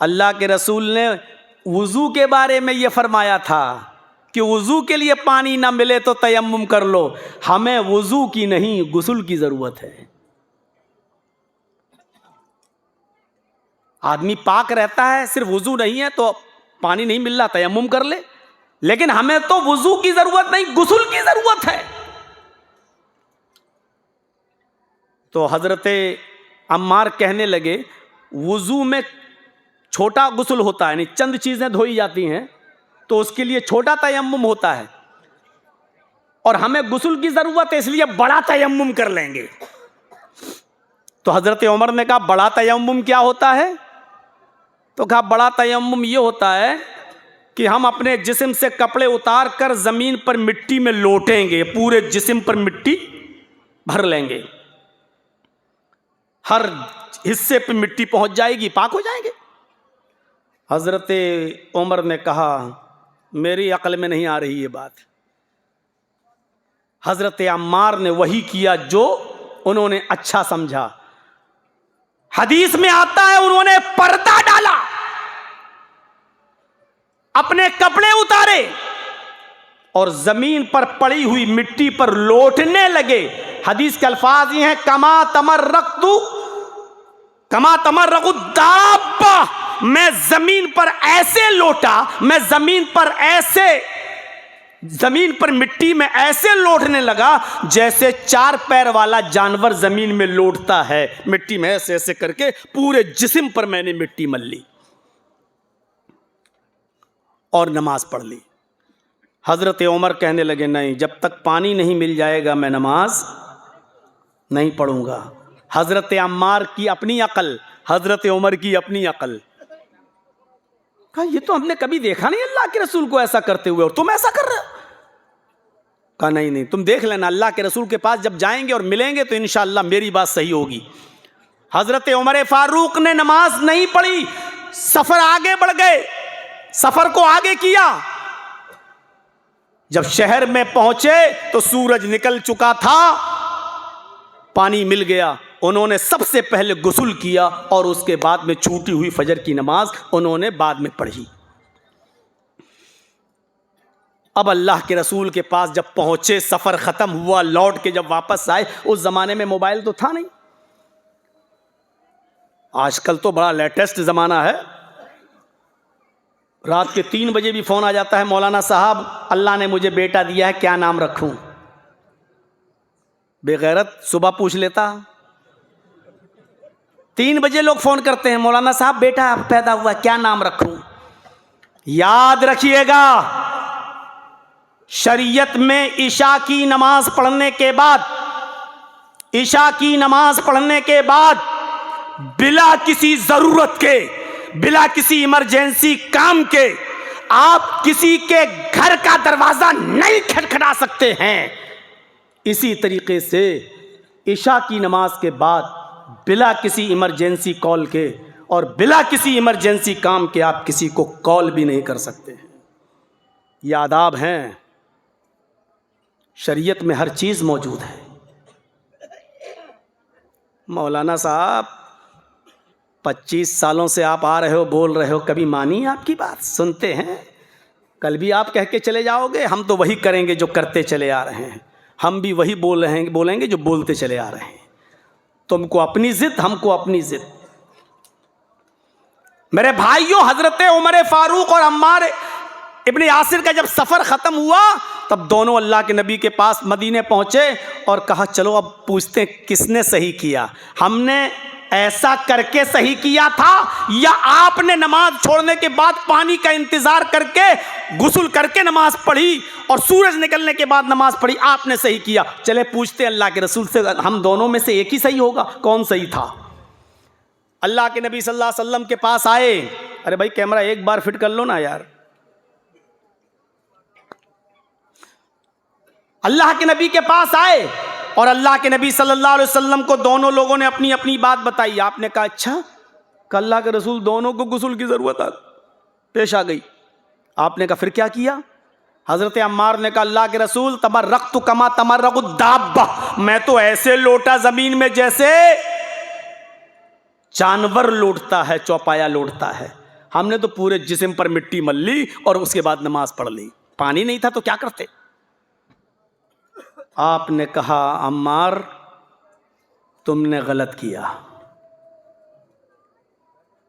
اللہ کے رسول نے وضو کے بارے میں یہ فرمایا تھا کہ وضو کے لیے پانی نہ ملے تو تیمم کر لو. ہمیں وضو کی نہیں غسل کی ضرورت ہے. آدمی پاک رہتا ہے, صرف وضو نہیں ہے تو پانی نہیں مل رہا تیمم کر لے, لیکن ہمیں تو وضو کی ضرورت نہیں غسل کی ضرورت ہے. تو حضرت عمار کہنے لگے وضو میں چھوٹا غسل ہوتا ہے, یعنی چند چیزیں دھوئی جاتی ہیں تو اس کے لیے چھوٹا تیمم ہوتا ہے, اور ہمیں غسل کی ضرورت ہے اس لیے بڑا تیمم کر لیں گے. تو حضرت عمر نے کہا بڑا تیمم کیا ہوتا ہے؟ تو کہا بڑا تیمم یہ ہوتا ہے کہ ہم اپنے جسم سے کپڑے اتار کر زمین پر مٹی میں لوٹیں گے, پورے جسم پر مٹی بھر لیں گے, ہر حصے پہ مٹی پہنچ جائے گی, پاک ہو جائیں گے. حضرت عمر نے کہا میری عقل میں نہیں آ رہی یہ بات. حضرت عمار نے وہی کیا جو انہوں نے اچھا سمجھا. حدیث میں آتا ہے انہوں نے پردہ ڈالا, اپنے کپڑے اتارے اور زمین پر پڑی ہوئی مٹی پر لوٹنے لگے. حدیث کے الفاظ یہ ہیں کما تمرق الدابہ, میں زمین پر ایسے لوٹا, میں زمین پر مٹی میں ایسے لوٹنے لگا جیسے چار پیر والا جانور زمین میں لوٹتا ہے, مٹی میں ایسے ایسے کر کے پورے جسم پر میں نے مٹی مل لی اور نماز پڑھ لی. حضرت عمر کہنے لگے نہیں, جب تک پانی نہیں مل جائے گا میں نماز نہیں پڑھوں گا. حضرت عمار کی اپنی عقل, حضرت عمر کی اپنی عقل. کہا یہ تو ہم نے کبھی دیکھا نہیں اللہ کے رسول کو ایسا کرتے ہوئے, اور تم ایسا کر رہے ہو. کہا نہیں تم دیکھ لینا, اللہ کے رسول کے پاس جب جائیں گے اور ملیں گے تو انشاءاللہ میری بات صحیح ہوگی. حضرت عمر فاروق نے نماز نہیں پڑھی, سفر آگے بڑھ گئے, سفر کو آگے کیا. جب شہر میں پہنچے تو سورج نکل چکا تھا, پانی مل گیا. انہوں نے سب سے پہلے غسل کیا اور اس کے بعد میں چھوٹی ہوئی فجر کی نماز انہوں نے بعد میں پڑھی. اب اللہ کے رسول کے پاس جب پہنچے, سفر ختم ہوا, لوٹ کے جب واپس آئے, اس زمانے میں موبائل تو تھا نہیں, آج کل تو بڑا لیٹسٹ زمانہ ہے. رات کے 3 بجے بھی فون آ جاتا ہے, مولانا صاحب اللہ نے مجھے بیٹا دیا ہے کیا نام رکھوں. بے غیرت صبح پوچھ لیتا. 3 بجے لوگ فون کرتے ہیں, مولانا صاحب بیٹا پیدا ہوا کیا نام رکھوں. یاد رکھیے گا شریعت میں عشاء کی نماز پڑھنے کے بعد بلا کسی ضرورت کے, بلا کسی ایمرجنسی کام کے آپ کسی کے گھر کا دروازہ نہیں کھٹکھٹا سکتے ہیں. اسی طریقے سے عشاء کی نماز کے بعد بلا کسی ایمرجنسی کال کے اور بلا کسی ایمرجنسی کام کے آپ کسی کو کال بھی نہیں کر سکتے ہیں. یہ آداب ہیں, شریعت میں ہر چیز موجود ہے. مولانا صاحب 25 سالوں سے آپ آ رہے ہو, بول رہے ہو, کبھی مانی آپ کی بات؟ سنتے ہیں, کل بھی آپ کہہ کے چلے جاؤ گے, ہم تو وہی کریں گے جو کرتے چلے آ رہے ہیں, ہم بھی وہی بولیں گے جو بولتے چلے آ رہے ہیں. تم کو اپنی ضد, ہم کو اپنی ضد. میرے بھائیوں, حضرت عمر فاروق اور عمار ابن یاسر کا جب سفر ختم ہوا تب دونوں اللہ کے نبی کے پاس مدینے پہنچے اور کہا چلو اب پوچھتے ہیں کس نے صحیح کیا, ہم نے ایسا کر کے صحیح کیا تھا یا آپ نے نماز چھوڑنے کے بعد پانی کا انتظار کر کے غسل کر کے نماز پڑھی اور سورج نکلنے کے بعد نماز پڑھی, آپ نے صحیح کیا. چلے پوچھتے اللہ کے رسول سے, ہم دونوں میں سے ایک ہی صحیح ہوگا, کون صحیح تھا. اللہ کے نبی صلی اللہ علیہ وسلم کے پاس آئے. ارے بھائی کیمرہ ایک بار فٹ کر لو نا یار. اللہ کے نبی کے پاس آئے اور اللہ کے نبی صلی اللہ علیہ وسلم کو دونوں لوگوں نے اپنی اپنی بات بتائی. آپ نے کہا اچھا, کہ اللہ کے رسول دونوں کو غسل کی ضرورت پیش آ گئی. آپ نے کہا پھر کیا کیا؟ حضرت عمار نے کہا اللہ کے رسول تمرقت کما تمرق الدابہ, میں تو ایسے لوٹا زمین میں جیسے جانور لوٹتا ہے, چوپایا لوٹتا ہے. ہم نے تو پورے جسم پر مٹی مل لی اور اس کے بعد نماز پڑھ لی. پانی نہیں تھا تو کیا کرتے؟ آپ نے کہا عمار تم نے غلط کیا.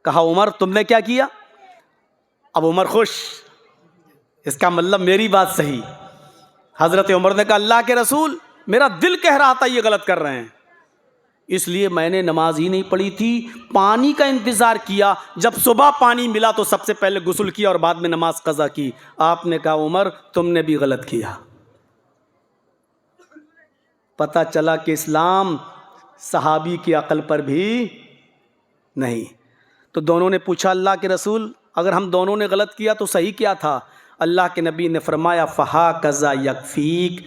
کہا عمر تم نے کیا کیا؟ اب عمر خوش، اس کا مطلب میری بات صحیح. حضرت عمر نے کہا اللہ کے رسول میرا دل کہہ رہا تھا یہ غلط کر رہے ہیں، اس لیے میں نے نماز ہی نہیں پڑھی تھی، پانی کا انتظار کیا. جب صبح پانی ملا تو سب سے پہلے غسل کیا اور بعد میں نماز قضا کی. آپ نے کہا عمر تم نے بھی غلط کیا. پتہ چلا کہ اسلام صحابی کی عقل پر بھی نہیں. تو دونوں نے پوچھا اللہ کے رسول اگر ہم دونوں نے غلط کیا تو صحیح کیا تھا؟ اللہ کے نبی نے فرمایا فہاکذا یکفیک،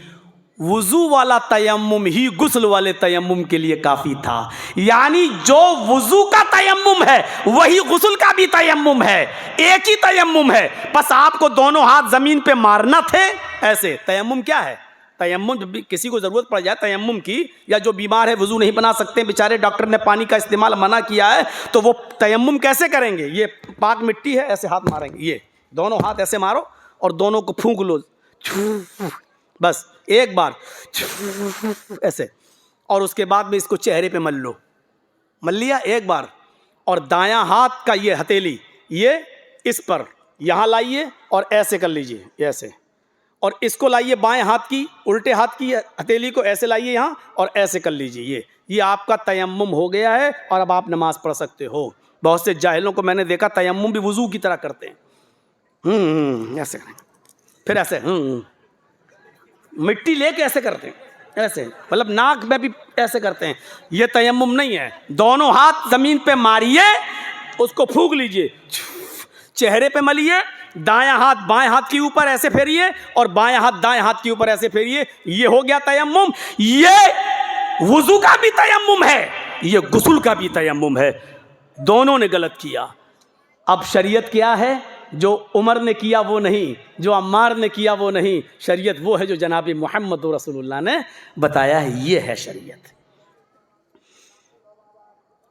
وضو والا تیمم ہی غسل والے تیمم کے لیے کافی تھا. یعنی جو وضو کا تیمم ہے وہی غسل کا بھی تیمم ہے، ایک ہی تیمم ہے. بس آپ کو دونوں ہاتھ زمین پہ مارنا تھے ایسے. تیمم کیا ہے؟ تیمم جب بھی کسی کو ضرورت پڑ جائے تیمم کی، یا جو بیمار ہے وضو نہیں بنا سکتے بیچارے، ڈاکٹر نے پانی کا استعمال منع کیا ہے، تو وہ تیمم کیسے کریں گے؟ یہ پاک مٹی ہے، ایسے ہاتھ ماریں گے، یہ دونوں ہاتھ ایسے مارو اور دونوں کو پھونک لو بس ایک بار ایسے، اور اس کے بعد میں اس کو چہرے پہ مل لو. مل لیا ایک بار، اور دایاں ہاتھ کا یہ ہتھیلی یہ اس پر یہاں لائیے اور ایسے کر لیجئے ایسے، اور اس کو لائیے بائیں ہاتھ کی الٹے ہاتھ کی ہتھیلی کو ایسے لائیے یہاں اور ایسے کر لیجئے. یہ آپ کا تیمم ہو گیا ہے اور اب آپ نماز پڑھ سکتے ہو. بہت سے جاہلوں کو میں نے دیکھا تیمم بھی وضو کی طرح کرتے ہیں. ایسے پھر ایسے مٹی لے کے ایسے کرتے ہیں، ایسے مطلب ناک میں بھی ایسے کرتے ہیں. یہ تیمم نہیں ہے. دونوں ہاتھ زمین پہ ماریے، اس کو پھونک لیجئے، چہرے پہ ملیے، دایاں ہاتھ بائیں ہاتھ کے اوپر ایسے پھیریے اور بائیں ہاتھ دائیں ہاتھ کے اوپر ایسے پھیریے. یہ ہو گیا تیمم. یہ وضو کا بھی تیمم ہے، یہ غسل کا بھی تیمم ہے. دونوں نے غلط کیا. اب شریعت کیا ہے؟ جو عمر نے کیا وہ نہیں، جو عمار نے کیا وہ نہیں. شریعت وہ ہے جو جناب محمد رسول اللہ نے بتایا ہے. یہ ہے شریعت.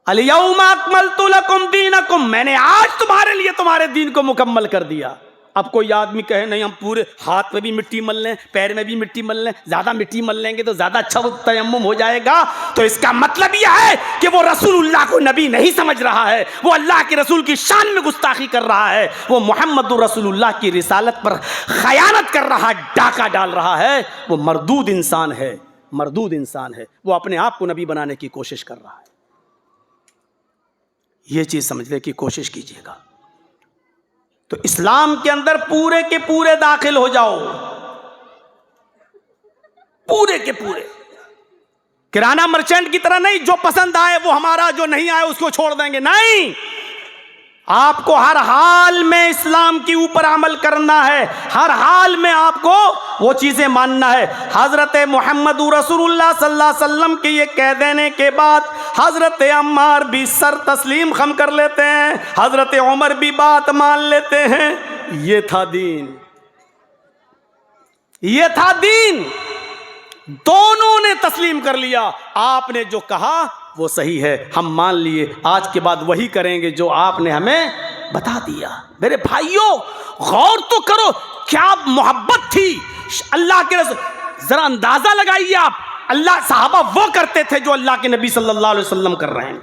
الیوم اکملت لکم دینکم، میں نے آج تمہارے لیے تمہارے دین کو مکمل کر دیا. اب کوئی آدمی کہے نہیں ہم پورے ہاتھ میں بھی مٹی مل لیں، پیر میں بھی مٹی مل لیں، زیادہ مٹی مل لیں گے تو زیادہ اچھا وہ تیمم ہو جائے گا، تو اس کا مطلب یہ ہے کہ وہ رسول اللہ کو نبی نہیں سمجھ رہا ہے، وہ اللہ کے رسول کی شان میں گستاخی کر رہا ہے، وہ محمد رسول اللہ کی رسالت پر خیانت کر رہا ہے، ڈاکہ ڈال رہا ہے. وہ مردود انسان ہے، مردود انسان ہے. وہ اپنے آپ کو نبی بنانے کی کوشش کر رہا ہے. یہ چیز سمجھنے کی کوشش کیجیے گا. تو اسلام کے اندر پورے کے پورے داخل ہو جاؤ، پورے کے پورے. کرانہ مرچنٹ کی طرح نہیں، جو پسند آئے وہ ہمارا، جو نہیں آئے اس کو چھوڑ دیں گے. نہیں، آپ کو ہر حال میں اسلام کے اوپر عمل کرنا ہے، ہر حال میں آپ کو وہ چیزیں ماننا ہے. حضرت محمد رسول اللہ صلی اللہ علیہ وسلم کے یہ کہہ دینے کے بعد حضرت عمار بھی سر تسلیم خم کر لیتے ہیں، حضرت عمر بھی بات مان لیتے ہیں. یہ تھا دین، یہ تھا دین. دونوں نے تسلیم کر لیا. آپ نے جو کہا وہ صحیح ہے، ہم مان لیے، آج کے بعد وہی کریں گے جو آپ نے ہمیں بتا دیا. میرے بھائیوں غور تو کرو، کیا محبت تھی اللہ کے رسول. ذرا اندازہ لگائیے آپ، اللہ صحابہ وہ کرتے تھے جو اللہ کے نبی صلی اللہ علیہ وسلم کر رہے ہیں.